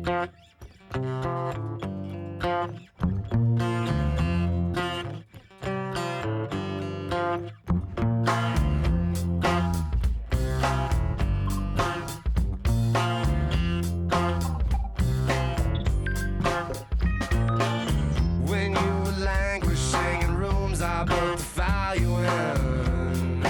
When you were languishing in rooms I built to file you in.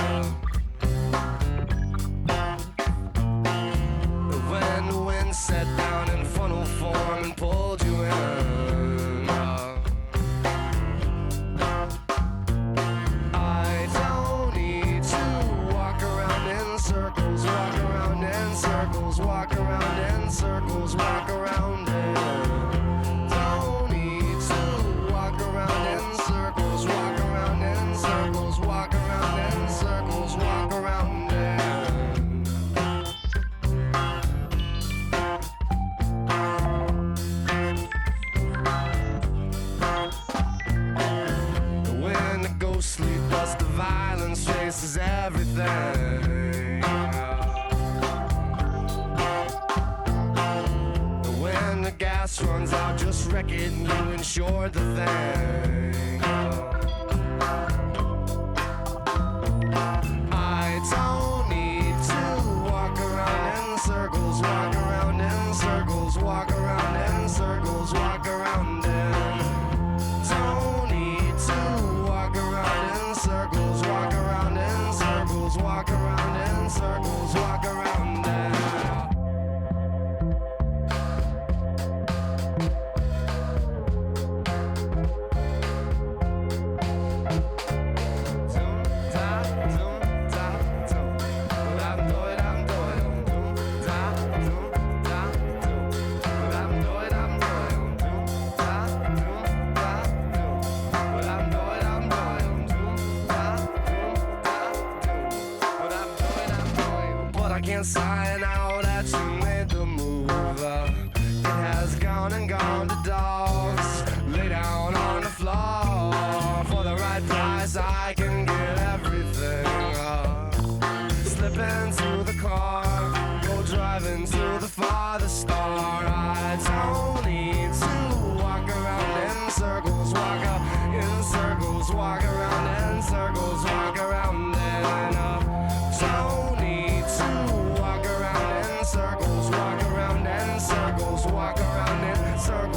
When the wind set down in funnel form and pulled you in. I don't need to walk around in circles, walk around in circles, walk around in circles, walk around it. Don't need to walk around in circles, walk around in circles, walk around in circles, walk around it. When the ghostly dust of violence chases everything. When the gas runs out, just wreck it and you insure the thing. I don't need to walk around in circles, walk around in circles, walk around in circles, walk around in. Don't need to walk around in circles, walk around in circles, walk around in circles, walk around in. But I can't sign out that you made the move. It has gone and gone to dogs. Lay down on the floor. For the right price I can get everything. Slip into the car, go driving to the farthest star. I don't need to walk around in circles, walk up in circles, walk around in circles, walk around in. Don't need to walk around in circles, walk around in circles, walk around in circles.